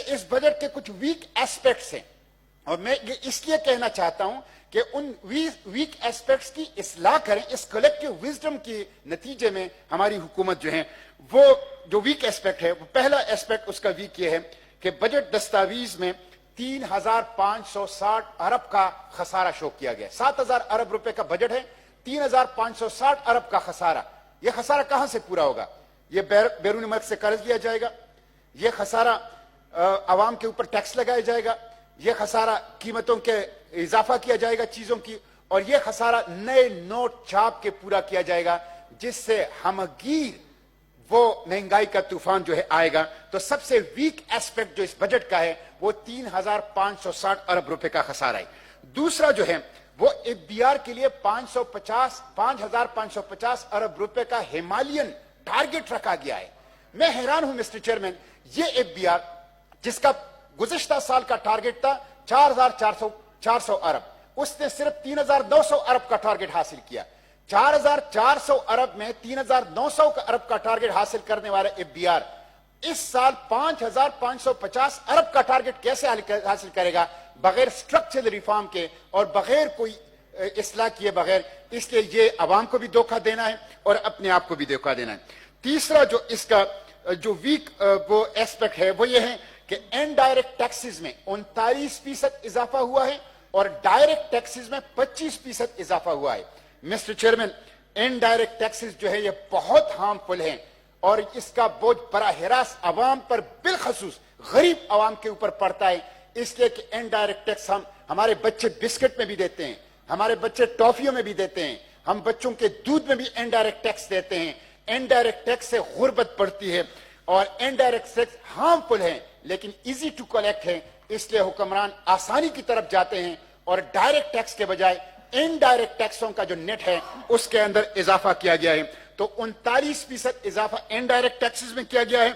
اس budget کے کچھ week aspects ہیں، اور میں یہ اس لیے کہنا چاہتا ہوں کہ ان ویک ایسپیکٹس کی اصلاح کریں. اس کلیکٹیو وزڈم کے نتیجے میں ہماری حکومت جو ہے وہ جو ویک ایسپیکٹ ہے، وہ پہلا ایسپیکٹ اس کا ویک یہ ہے کہ بجٹ دستاویز میں 3,560 ارب کا خسارہ شو کیا گیا. 7,000 ارب روپے کا بجٹ ہے، 3,560 ارب کا خسارہ. یہ خسارہ کہاں سے پورا ہوگا؟ یہ بیرون ملک سے قرض لیا جائے گا، یہ خسارہ عوام کے اوپر ٹیکس لگایا جائے گا، یہ خسارہ قیمتوں کے اضافہ کیا جائے گا چیزوں کی، اور یہ خسارہ نئے نوٹ چھاپ کے پورا کیا جائے گا، جس سے ہمگیر وہ مہنگائی کا طوفان جو ہے آئے گا. تو سب سے ویک ایسپیکٹ جو اس بجٹ کا ہے وہ 3,560 ارب روپے کا خسارہ ہے. دوسرا جو ہے وہ ایف بی آر کے لیے 5,550 ارب روپے کا ہمالین ٹارگٹ رکھا گیا ہے. میں حیران ہوں مسٹر چیئرمین، یہ ایف بی آر جس کا گزشتہ سال کا ٹارگٹ تھا 4,400 ارب، اس نے صرف 3,900 ارب کا ٹارگٹ حاصل کیا. 4,400 ارب میں 3,900 ارب کا ٹارگٹ حاصل کرنے والا ایف بی آر اس سال 5,550 ارب کا ٹارگٹ کیسے حاصل کرے گا بغیر سٹرکچرل ریفارم کے اور بغیر کوئی اصلاح کیے بغیر؟ اس لیے یہ عوام کو بھی دھوکہ دینا ہے اور اپنے آپ کو بھی دھوکہ دینا ہے. تیسرا جو اس کا جو ویک وہ ایسپیکٹ ہے وہ یہ ہے کہ انڈائریکٹ ٹیکسز میں 39% اضافہ ہوا ہے اور ڈائریکٹ ٹیکسز میں 25% اضافہ ہوا ہے. مسٹر چیئرمین، انڈائریکٹ ٹیکسز جو ہے یہ بہت ہارمفل ہیں اور اس کا بوجھ براہ راست عوام پر بالخصوص غریب عوام کے اوپر پڑتا ہے. اس لیے کہ انڈائریکٹ ٹیکس ہمارے بچے بسکٹ میں بھی دیتے ہیں، ہمارے بچے ٹافیوں میں بھی دیتے ہیں، ہم بچوں کے دودھ میں بھی انڈائریکٹ ٹیکس دیتے ہیں. انڈائریکٹ ٹیکس سے غربت بڑھتی ہے اور انڈائریکٹ ٹیکس ہارمفل ہیں لیکن ایزی ٹو کلیکٹ ہے. اس لیے حکمران آسانی کی طرف جاتے ہیں اور ڈائریکٹ ٹیکس کے بجائے انڈائریکٹ ٹیکسوں کا جو نیٹ ہے اس کے اندر اضافہ کیا گیا ہے. تو 39% اضافہ انڈائریکٹ ٹیکسز میں کیا گیا ہے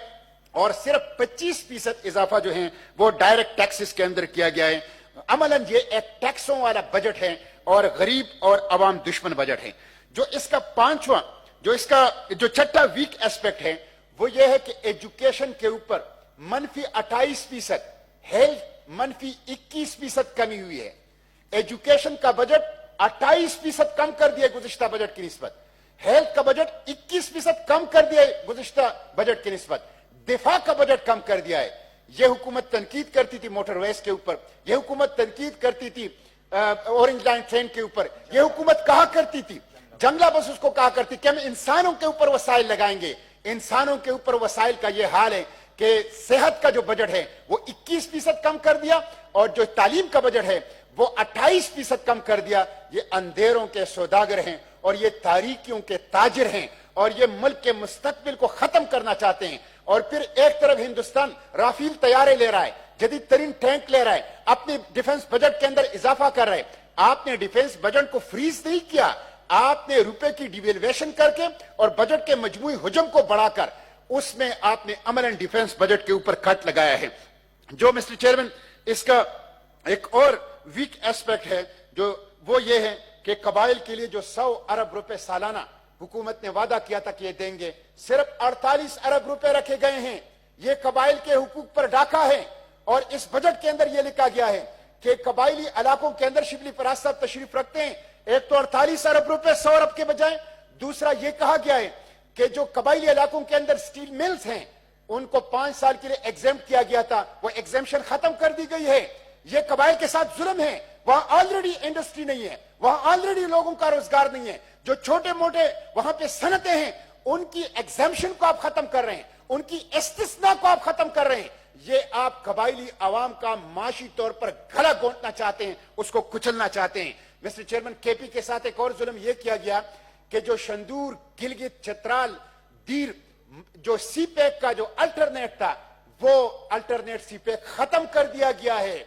اور صرف 25% اضافہ جو ہے وہ ڈائریکٹ ٹیکسز کے اندر کیا گیا ہے. عملاً یہ ایک ٹیکسوں والا بجٹ ہے اور غریب اور عوام دشمن بجٹ ہے. جو اس کا پانچواں جو چھٹا ویک ایسپیکٹ ہے وہ یہ ہے کہ ایجوکیشن کے اوپر -28%، ہیلتھ -21% کمی ہوئی ہے. ایجوکیشن کا بجٹ 28% کم کر دیا گزشتہ بجٹ کی نسبت، ہیلتھ کا بجٹ 21% کم کر دیا گزشتہ بجٹ کی نسبت، دفاع کا بجٹ کم کر دیا ہے. یہ حکومت تنقید کرتی تھی موٹر ویز کے اوپر، یہ حکومت تنقید کرتی تھی اورنج لائن ٹرین کے اوپر، یہ حکومت کہا کرتی تھی، جنگلہ بس اس کو کہا کرتی کہ ہم انسانوں کے اوپر وسائل لگائیں گے. انسانوں کے اوپر وسائل کا یہ حال ہے کہ صحت کا جو بجٹ ہے وہ 21% کم کر دیا اور جو تعلیم کا بجٹ ہے وہ 28% کم کر دیا. یہ اندھیروں کے سوداگر ہیں اور یہ تاریکیوں کے تاجر ہیں اور یہ ملک کے مستقبل کو ختم کرنا چاہتے ہیں. اور پھر ایک طرف ہندوستان رافیل طیارے لے رہا ہے، جدید ترین ٹینک لے رہا ہے، اپنے ڈیفنس بجٹ کے اندر اضافہ کر رہے. آپ نے ڈیفنس بجٹ کو فریز نہیں کیا، آپ نے روپے کی ڈیویلویشن کر کے اور بجٹ کے مجموعی حجم کو بڑھا کر اس میں آپ نے عملاً ڈیفنس بجٹ کے اوپر کٹ لگایا ہے. جو مسٹر چیئرمین اس کا ایک اور ویک ایسپیکٹ ہے جو وہ یہ ہے کہ قبائل کے لیے جو 100 ارب روپے سالانہ حکومت نے وعدہ کیا تھا کہ یہ دیں گے، صرف 48 ارب روپے رکھے گئے ہیں. یہ قبائل کے حقوق پر ڈاکہ ہے اور اس بجٹ کے اندر یہ لکھا گیا ہے کہ قبائلی علاقوں کے اندر شبلی فراز صاحب تشریف رکھتے ہیں. ایک تو 48 ارب روپے 100 ارب کے بجائے، دوسرا یہ کہا گیا ہے کہ جو قبائلی علاقوں کے اندر سٹیل ملز ہیں ان کو 5 سال کے لیے ایگزیمپٹ کیا گیا تھا، وہ ایگزیمپشن ختم کر دی گئی ہے. یہ قبائل کے ساتھ ظلم ہے. وہاں آلریڈی انڈسٹری نہیں ہے، وہاں آلریڈی لوگوں کا روزگار نہیں ہے. جو چھوٹے موٹے وہاں پہ صنعتیں ہیں ان کی ایگزیمپشن کو آپ ختم کر رہے ہیں، ان کی استثناء کو آپ ختم کر رہے ہیں. یہ آپ قبائلی عوام کا معاشی طور پر گلا گھونٹنا چاہتے ہیں، اس کو کچلنا چاہتے ہیں. مسٹر چیئرمین، کے پی کے ساتھ ایک اور ظلم یہ کیا گیا کہ جو شندور، گلگت، چترال، دیر جو سی پیک کا جو الٹرنیٹ تھا وہ الٹرنیٹ سی پیک ختم کر دیا گیا ہے.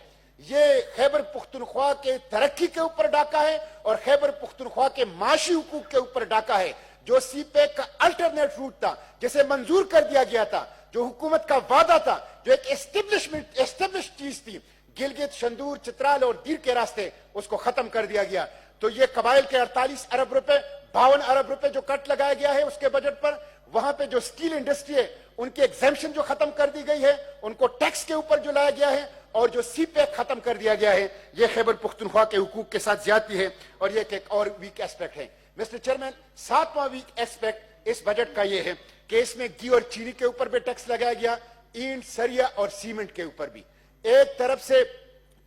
یہ خیبر پختونخوا کے ترقی کے اوپر ڈاکہ ہے اور خیبر پختونخوا کے معاشی حقوق کے اوپر ڈاکہ ہے. جو سی پیک کا الٹرنیٹ روٹ تھا جسے منظور کر دیا گیا تھا، جو حکومت کا وعدہ تھا، جو ایک اسٹیبلش چیز تھی، گلگت، شندور، چترال اور دیر کے راستے، اس کو ختم کر دیا گیا. تو یہ قبائل کے 48 ارب روپے 52 ارب روپے جو کٹ لگایا گیا ہے اس کے بجٹ پر، وہاں پہ جو سٹیل انڈسٹری ہے ان کی ایگزیمشن جو ختم کر دی گئی ہے, ان کو ٹیکس کے اوپر جو لایا گیا ہے, اور جو سی پیک ختم کر دیا گیا ہے, یہ خیبر پختونخوا کے حقوق کے ساتھ زیادتی ہے, اور یہ ایک اور ویک ایسپیکٹ ہے. مسٹر چیئرمین, 7واں ویک ایسپیکٹ اس بجٹ کا یہ ہے کہ اس میں گھی اور چینی کے اوپر بھی ٹیکس لگایا گیا, اینٹ, سریا اور سیمنٹ کے اوپر بھی. ایک طرف سے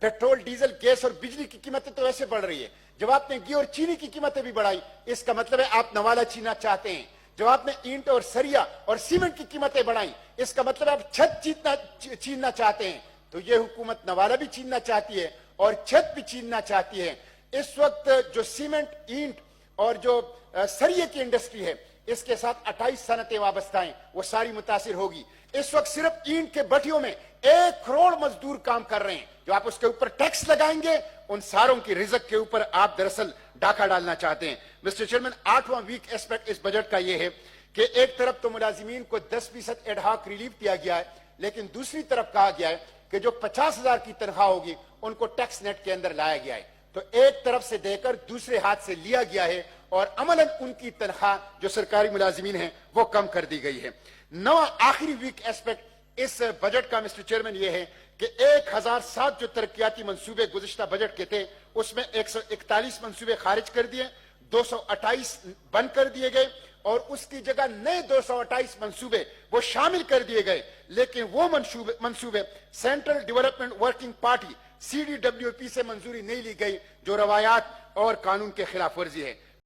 پیٹرول, ڈیزل, گیس اور بجلی کی قیمتیں تو ایسے بڑھ رہی ہے, جب آپ نے گھی اور چینی کی قیمتیں بھی بڑھائی, اس کا مطلب ہے آپ نوالا چیننا چاہتے ہیں. جب آپ نے اینٹ اور سریا اور سیمنٹ کی قیمتیں بڑھائیں, اس کا مطلب آپ چھت چیننا چاہتے ہیں. تو یہ حکومت نوالا بھی چیننا چاہتی ہے اور چھت بھی چیننا چاہتی ہے. اس وقت جو سیمنٹ, اینٹ اور جو سریے کی انڈسٹری ہے, اس کے ساتھ 28 صنعتیں وابستہ ہیں, وہ ساری متاثر ہوگی. اس وقت صرف اینٹ کے بھٹیوں میں 1 کروڑ مزدور کام کر رہے ہیں. جو آپ اس کے اوپر ٹیکس لگائیں گے, ان ساروں کی رزق کے اوپر آپ دراصل ڈاکہ ڈالنا چاہتے ہیں. مسٹر چیئرمین, 8واں ویک ایسپیکٹ اس بجٹ کا یہ ہے کہ ایک طرف تو ملازمین کو 10% ایڈ ہاک ریلیف دیا گیا ہے, لیکن دوسری طرف کہا گیا ہے کہ جو 50,000 کی تنخواہ ہوگی ان کو ٹیکس نیٹ کے اندر لایا گیا ہے. تو ایک طرف سے دے کر دوسرے ہاتھ سے لیا گیا ہے, اور عملاً ان کی تنخواہ جو سرکاری ملازمین ہیں وہ کم کر دی گئی ہے. نواں آخری ویک ایسپیکٹ اس بجٹ کا مسٹر چیئرمین یہ ہے کہ 1007 جو ترقیاتی منصوبے گزشتہ بجٹ کے تھے, اس میں 141 منصوبے خارج کر دیے, 228 بند کر دیے گئے, اور اس کی جگہ نئے 228 منصوبے وہ شامل کر دیے گئے. لیکن وہ منصوبے central development working party CDWP سے منظوری نہیں لی گئی, جو روایات اور قانون کے خلاف ورزی ہے.